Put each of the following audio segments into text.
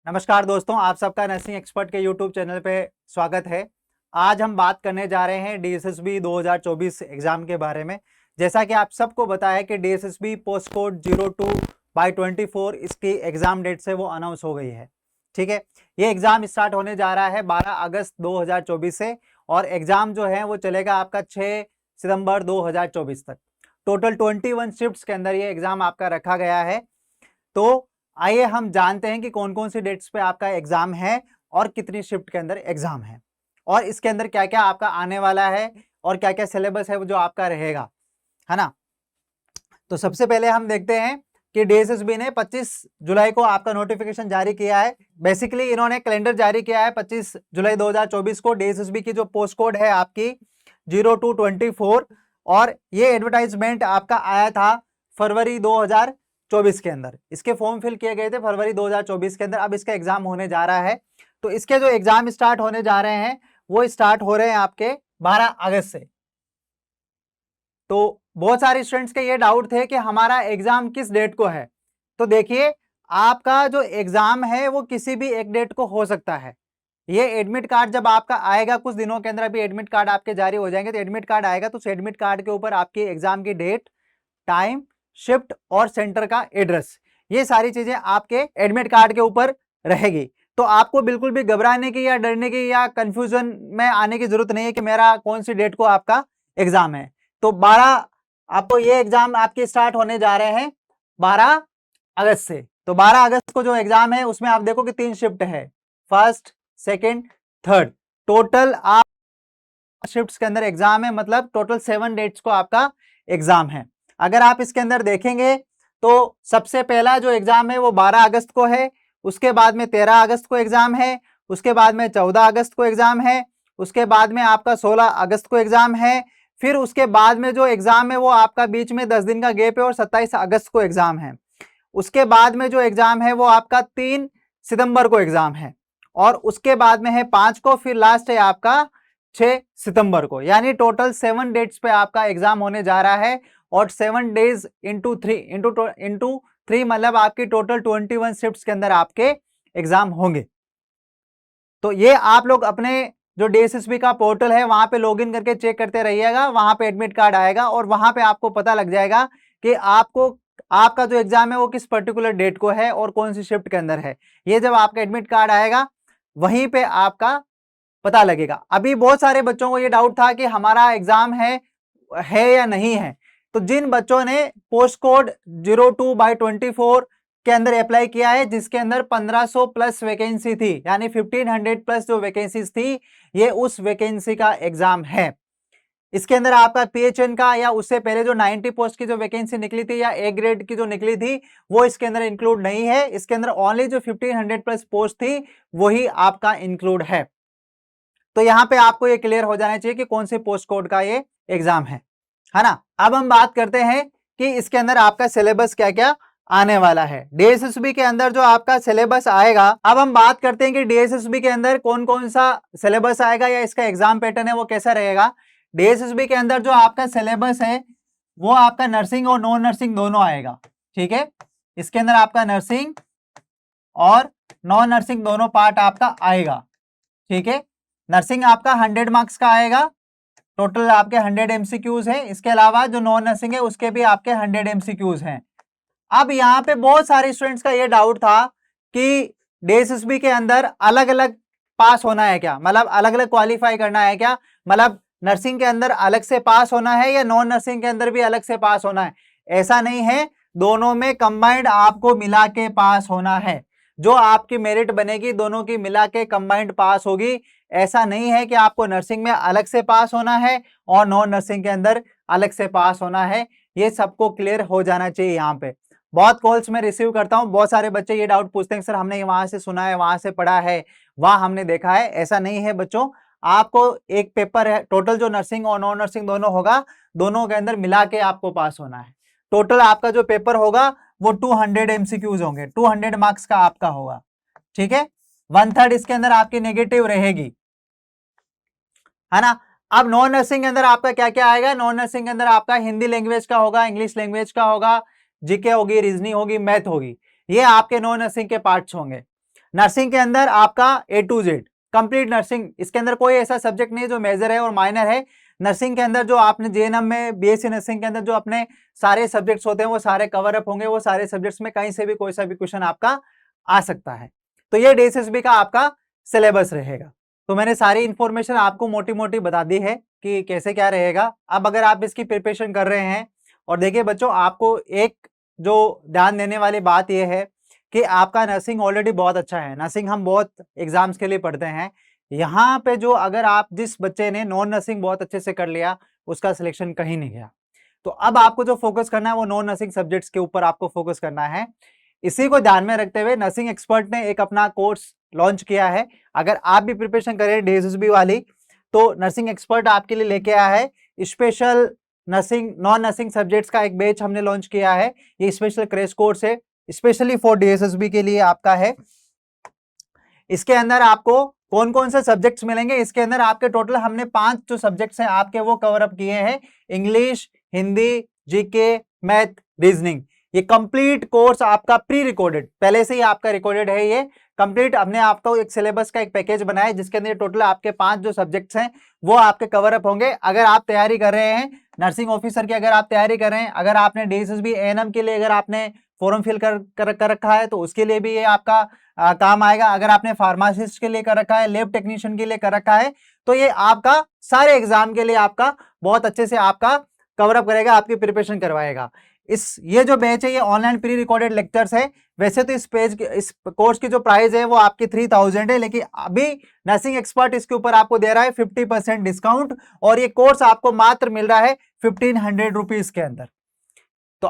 नमस्कार दोस्तों, आप सबका नर्सिंग एक्सपर्ट के यूट्यूब चैनल पे स्वागत है। आज हम बात करने जा रहे हैं डीएसएसबी 2024 एग्जाम के बारे में। जैसा कि आप सबको पता है कि डीएसएसबी पोस्ट कोड 02/24 इसकी एग्जाम डेट से वो अनाउंस हो गई है। ठीक है, ये एग्जाम स्टार्ट होने जा रहा है 12 अगस्त 2024 से और एग्जाम जो है वो चलेगा आपका 6 सितंबर 2024 तक। टोटल 21 शिफ्ट्स के अंदर ये एग्जाम आपका रखा गया है। तो आइए हम जानते हैं कि कौन कौन सी डेट्स पे आपका एग्जाम है और कितनी शिफ्ट के अंदर एग्जाम है और इसके अंदर क्या क्या आपका आने वाला है और क्या क्या सिलेबस है वो जो आपका रहेगा, है ना। तो सबसे पहले हम देखते हैं कि डीएसएसबी ने 25 जुलाई को आपका नोटिफिकेशन जारी किया है। बेसिकली इन्होंने कैलेंडर जारी किया है 25 जुलाई 2024 को। डीएसएसबी की जो पोस्ट कोड है आपकी 02/24 और ये एडवर्टाइजमेंट आपका आया था फरवरी 2024 के अंदर। इसके फॉर्म फिल किए गए थे फरवरी 2024 के अंदर। अब इसका एग्जाम होने जा रहा है। तो इसके जो एग्जाम स्टार्ट होने जा रहे हैं वो स्टार्ट हो रहे हैं आपके 12 अगस्त से। तो बहुत सारे स्टूडेंट्स के ये डाउट थे कि हमारा एग्जाम किस डेट को है। तो देखिए, आपका जो एग्जाम है वो किसी भी एक डेट को हो सकता है। ये एडमिट कार्ड जब आपका आएगा कुछ दिनों के अंदर, अभी एडमिट कार्ड आपके जारी हो जाएंगे, तो एडमिट कार्ड आएगा तो उस एडमिट कार्ड के ऊपर आपकी एग्जाम की डेट, टाइम, शिफ्ट और सेंटर का एड्रेस, ये सारी चीजें आपके एडमिट कार्ड के ऊपर रहेगी। तो आपको बिल्कुल भी घबराने की या डरने की या कंफ्यूजन में आने की जरूरत नहीं है कि मेरा कौन सी डेट को आपका एग्जाम है। तो 12 आपको ये एग्जाम आपके स्टार्ट होने जा रहे हैं 12 अगस्त से। तो 12 अगस्त को जो एग्जाम है उसमें आप देखो कि 3 शिफ्ट है, फर्स्ट, सेकेंड, थर्ड। टोटल आप शिफ्ट्स के अंदर एग्जाम है, मतलब टोटल 7 डेट्स को आपका एग्जाम है। अगर आप इसके अंदर देखेंगे तो सबसे पहला जो एग्जाम है वो 12 अगस्त को है, उसके बाद में 13 अगस्त को एग्जाम है, उसके बाद में 14 अगस्त को एग्जाम है, उसके बाद में आपका 16 अगस्त को एग्जाम है, फिर उसके बाद में जो एग्जाम है वो आपका बीच में 10 दिन का गैप है और 27 अगस्त को एग्जाम है। उसके बाद में जो एग्जाम है वो आपका 3 सितंबर को एग्जाम है और उसके बाद में है 5 को, फिर लास्ट है आपका 6 सितंबर को। यानी टोटल 7 डेट्स पे आपका एग्जाम होने जा रहा है और 7 डेज इंटू 3 मतलब आपकी टोटल 21 शिफ्ट्स के अंदर आपके एग्जाम होंगे। तो ये आप लोग अपने जो डीएसएसबी का पोर्टल है वहां पे लॉगिन करके चेक करते रहिएगा। वहां पे एडमिट कार्ड आएगा और वहां पे आपको पता लग जाएगा कि आपको आपका जो एग्जाम है वो किस पर्टिकुलर डेट को है और कौन सी शिफ्ट के अंदर है। ये जब आपका एडमिट कार्ड आएगा वहीं पे आपका पता लगेगा। अभी बहुत सारे बच्चों को ये डाउट था कि हमारा एग्जाम है या नहीं है। तो जिन बच्चों ने पोस्ट कोड 02/24 के अंदर अप्लाई किया है, जिसके अंदर 1500 प्लस वैकेंसी थी, यानी 1500 प्लस जो वैकेंसीज थी, ये उस वैकेंसी का एग्जाम है। इसके अंदर आपका पीएचएन का या उससे पहले जो 90 पोस्ट की जो वैकेंसी निकली थी या ए ग्रेड की जो निकली थी वो इसके अंदर इंक्लूड नहीं है। इसके अंदर ओनली जो 1500 प्लस पोस्ट थी वही आपका इंक्लूड है। तो यहां पे आपको ये क्लियर हो जाना चाहिए कि कौन से पोस्ट कोड का ये एग्जाम है ना। अब हम बात करते हैं कि इसके अंदर आपका सिलेबस क्या क्या आने वाला है। डीएसएसबी के अंदर जो आपका सिलेबस आएगा, अब हम बात करते हैं कि डीएसएसबी के अंदर कौन कौन सा सिलेबस आएगा या इसका एग्जाम पैटर्न है वो कैसा रहेगा। डीएसएसबी के अंदर जो आपका सिलेबस है वो आपका नर्सिंग और नॉन नर्सिंग दोनों आएगा। ठीक है, इसके अंदर आपका नर्सिंग और नॉन नर्सिंग दोनों पार्ट आपका आएगा। ठीक है, नर्सिंग आपका 100 मार्क्स का आएगा, टोटल आपके 100 एमसीक्यूज हैं। इसके अलावा जो नॉन नर्सिंग है उसके भी आपके 100 एमसीक्यूज हैं। अब यहाँ पे बहुत सारे स्टूडेंट्स का ये डाउट था कि डीएसएसबी के अंदर अलग अलग पास होना है क्या, मतलब अलग अलग क्वालिफाई करना है क्या, मतलब नर्सिंग के अंदर अलग से पास होना है या नॉन नर्सिंग के अंदर भी अलग से पास होना है। ऐसा नहीं है, दोनों में कंबाइंड आपको मिला के पास होना है। जो आपकी मेरिट बनेगी दोनों की मिला के कंबाइंड पास होगी। ऐसा नहीं है कि आपको नर्सिंग में अलग से पास होना है और नॉन नर्सिंग के अंदर अलग से पास होना है। ये सबको क्लियर हो जाना चाहिए। यहाँ पे बहुत कॉल्स में रिसीव करता हूँ, बहुत सारे बच्चे ये डाउट पूछते हैं सर हमने वहां से सुना है, वहां से पढ़ा है, वहां हमने देखा है। ऐसा नहीं है बच्चों, आपको एक पेपर है, टोटल जो नर्सिंग और नॉन नर्सिंग दोनों होगा, दोनों के अंदर मिला के आपको पास होना है। टोटल आपका जो पेपर होगा वो 200 एमसीक्यूज होंगे, 200 मार्क्स का आपका होगा। ठीक है, 1/3 इसके अंदर आपकी नेगेटिव रहेगी, है ना। अब नॉन नर्सिंग के अंदर आपका क्या क्या आएगा। नॉन नर्सिंग के अंदर आपका हिंदी लैंग्वेज का होगा, इंग्लिश लैंग्वेज का होगा, जीके होगी, रीजनिंग होगी, मैथ होगी। ये आपके नॉन नर्सिंग के पार्ट्स होंगे। नर्सिंग के अंदर आपका A to Z complete nursing, इसके अंदर कोई ऐसा सब्जेक्ट नहीं है जो मेजर है और माइनर है। नर्सिंग के अंदर जो आपने JNM में BSc नर्सिंग के अंदर जो अपने सारे सब्जेक्ट्स होते हैं वो सारे कवर अप होंगे, वो सारे सब्जेक्ट्स में कहीं से भी कोई सा भी क्वेश्चन आपका आ सकता है। तो ये DSSB का आपका सिलेबस रहेगा। तो मैंने सारी इंफॉर्मेशन आपको मोटी मोटी बता दी है कि कैसे क्या रहेगा। अब अगर आप इसकी प्रिपरेशन कर रहे हैं, और देखिए बच्चों, आपको एक जो ध्यान देने वाली बात यह है कि आपका नर्सिंग ऑलरेडी बहुत अच्छा है। नर्सिंग हम बहुत एग्जाम्स के लिए पढ़ते हैं। यहाँ पे जो अगर आप जिस बच्चे ने नॉन नर्सिंग बहुत अच्छे से कर लिया, उसका सिलेक्शन कहीं नहीं गया। तो अब आपको जो फोकस करना है वो नॉन नर्सिंग सब्जेक्ट्स के ऊपर आपको फोकस करना है। इसी को ध्यान में रखते हुए नर्सिंग एक्सपर्ट ने एक अपना कोर्स लॉन्च किया है। अगर आप भी प्रिपरेशन करें DSSB वाली, तो नर्सिंग एक्सपर्ट आपके लिए लेके आया है special nursing non nursing subjects का एक बैच हमने लॉन्च किया है। ये स्पेशल क्रैश कोर्स है, स्पेशली फॉर DSSB के लिए आपका है। इसके अंदर आपको कौन कौन से सब्जेक्ट्स मिलेंगे, इसके अंदर आपके टोटल हमने 5 जो सब्जेक्ट्स हैं आपके वो कवर अप किए हैं। English, Hindi, GK, math, reasoning. ये कंप्लीट कोर्स आपका प्री रिकॉर्डेड, पहले से ही आपका रिकॉर्डेड है। ये कंप्लीट हमने आपको एक सिलेबस का एक पैकेज बनाया है जिसके अंदर टोटल आपके 5 जो सब्जेक्ट्स हैं वो आपके कवर अप होंगे। अगर आप तैयारी कर रहे हैं नर्सिंग ऑफिसर की, अगर आप तैयारी कर रहे हैं, अगर आपने DSSB ANM के लिए अगर आपने फॉर्म फिल कर रखा है तो उसके लिए भी ये आपका काम आएगा। अगर आपने फार्मासिस्ट के लिए कर रखा है, लैब टेक्नीशियन के लिए कर रखा है, तो ये आपका सारे एग्जाम के लिए आपका बहुत अच्छे से आपका कवर अप करेगा, आपकी प्रिपरेशन करवाएगा। ये जो बैच है ये ऑनलाइन प्री रिकॉर्डेड लेक्चर्स है। वैसे तो इस कोर्स की जो प्राइस है वो आपकी 3000 है, लेकिन अभी नर्सिंग एक्सपर्ट इसके ऊपर आपको दे रहा है 50% डिस्काउंट, और ये कोर्स आपको मात्र मिल रहा है 1500 रुपीज के अंदर। तो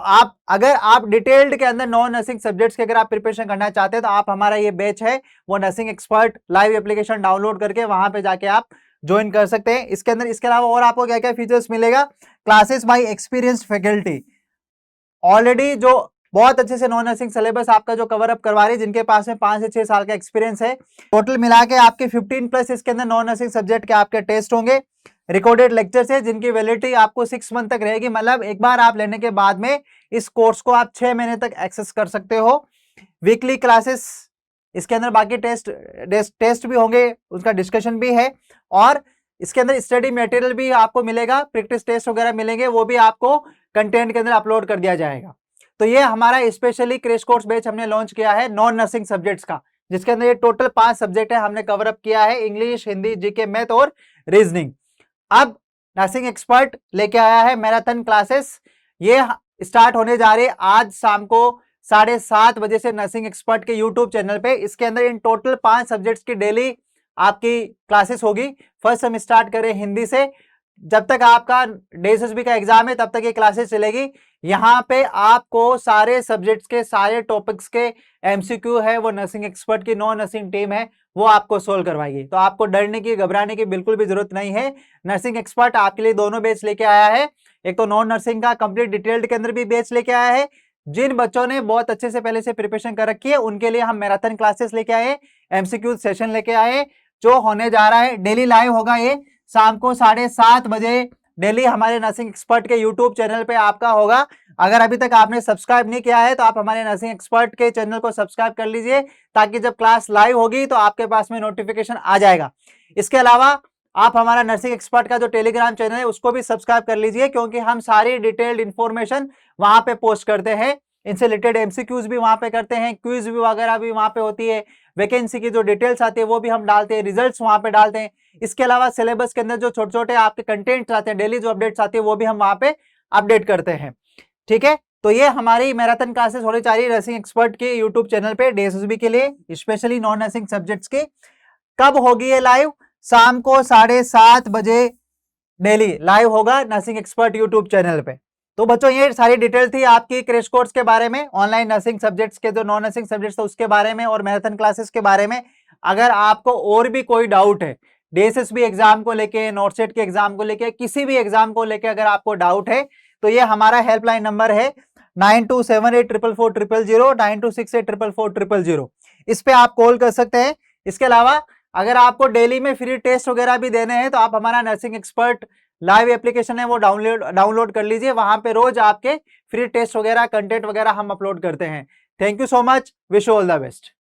अगर आप डिटेल्ड के अंदर नॉन नर्सिंग सब्जेक्ट्स के अगर आप प्रिपरेशन करना चाहते हैं तो आप हमारा ये बैच है वो nursing expert live application download करके वहां पे जाके आप ज्वाइन कर सकते हैं। इसके अंदर इसके अलावा और आपको क्या क्या फीचर्स मिलेगा, classes bye experienced faculty, already जो बहुत अच्छे से नॉन नर्सिंग सिलेबस आपका जो कवर अप करवा रही है, जिनके पास में 5 से 6 साल का एक्सपीरियंस है। टोटल मिला के आपके 15+ इसके अंदर नॉन नर्सिंग सब्जेक्ट के आपके टेस्ट होंगे। रिकॉर्डेड लेक्चर्स है जिनकी वैलिडिटी आपको 6 मंथ तक रहेगी, मतलब एक बार आप लेने के बाद में इस कोर्स को आप 6 महीने तक एक्सेस कर सकते हो। वीकली क्लासेस, इसके अंदर बाकी टेस्ट भी होंगे, उसका डिस्कशन भी है, और इसके अंदर स्टडी मटेरियल भी आपको मिलेगा, प्रैक्टिस टेस्ट वगैरह मिलेंगे, वो भी आपको कंटेंट के अंदर अपलोड कर दिया जाएगा। तो ये हमारा स्पेशली क्रैश कोर्स बैच हमने लॉन्च किया है नॉन नर्सिंग सब्जेक्ट्स का, जिसके अंदर ये टोटल 5 सब्जेक्ट है हमने कवर अप किया है, इंग्लिश, हिंदी, जीके, मैथ और रीजनिंग। अब नर्सिंग एक्सपर्ट लेके आया है मैराथन क्लासेस, ये स्टार्ट होने जा रही है आज शाम को 7:30 बजे से नर्सिंग एक्सपर्ट के यूट्यूब चैनल पे। इसके अंदर इन टोटल 5 सब्जेक्ट्स की डेली आपकी क्लासेस होगी। फर्स्ट हम स्टार्ट करें हिंदी से, जब तक आपका DSSB का एग्जाम है तब तक ये क्लासेस चलेगी। यहाँ पे आपको सारे सब्जेक्ट्स के सारे टॉपिक्स के MCQ है वो नर्सिंग एक्सपर्ट की नॉन नर्सिंग टीम है वो आपको सोल्व करवाएगी। तो आपको डरने की, घबराने की बिल्कुल भी जरूरत नहीं है। नर्सिंग एक्सपर्ट आपके लिए दोनों बैच लेके आया है, एक तो नॉन नर्सिंग का कंप्लीट डिटेल्ड के अंदर भी बैच लेके आया है। जिन बच्चों ने बहुत अच्छे से पहले से प्रिपरेशन कर रखी है उनके लिए हम मैराथन क्लासेस लेके आए, MCQ सेशन लेके आए, जो होने जा रहा है डेली लाइव होगा। ये शाम को 7:30 बजे डेली हमारे नर्सिंग एक्सपर्ट के यूट्यूब चैनल पे आपका होगा। अगर अभी तक आपने सब्सक्राइब नहीं किया है तो आप हमारे नर्सिंग एक्सपर्ट के चैनल को सब्सक्राइब कर लीजिए, ताकि जब क्लास लाइव होगी तो आपके पास में नोटिफिकेशन आ जाएगा। इसके अलावा आप हमारा नर्सिंग एक्सपर्ट का जो टेलीग्राम चैनल है उसको भी सब्सक्राइब कर लीजिए, क्योंकि हम सारी डिटेल्ड इंफॉर्मेशन वहां पे पोस्ट करते हैं। इनसे रिलेटेड MCQs भी वहां पे करते हैं, क्विज भी वगैरह भी वहां पे होती है, वैकेंसी की जो डिटेल्स आती है वो भी हम डालते हैं, रिजल्ट्स वहां पे डालते हैं। इसके अलावा सिलेबस के अंदर जो छोटे छोटे आपके कंटेंट्स आते हैं, डेली जो अपडेट्स आती है वो भी हम वहां पे अपडेट करते हैं। ठीक है, तो ये हमारी मैराथन क्लासेस होनी चाहिए नर्सिंग एक्सपर्ट के यूट्यूब चैनल पे DSSB के लिए, स्पेशली नॉन नर्सिंग सब्जेक्ट्स के। कब होगी ये लाइव? शाम को 7:30 बजे डेली लाइव होगा नर्सिंग एक्सपर्ट यूट्यूब चैनल पे। तो बच्चों ये सारी डिटेल थी आपकी क्रैश कोर्स के बारे में, ऑनलाइन नर्सिंग सब्जेक्ट्स के जो नॉन नर्सिंग सब्जेक्ट्स थे उसके बारे में और मैराथन क्लासेस के बारे में। अगर आपको और भी कोई डाउट है DSSB एग्जाम को लेके, नॉर्सेट के एग्जाम को लेके, किसी भी एग्जाम को लेके अगर आपको डाउट है तो ये हमारा हेल्पलाइन नंबर है 9278444000, 9268444000। इस पे आप कॉल कर सकते हैं। इसके अलावा अगर आपको डेली में फ्री टेस्ट वगैरह भी देने हैं तो आप हमारा नर्सिंग एक्सपर्ट लाइव एप्लीकेशन है वो डाउनलोड कर लीजिए, वहां पे रोज आपके फ्री टेस्ट वगैरह, कंटेंट वगैरह हम अपलोड करते हैं। Thank you so much, wish you all the best.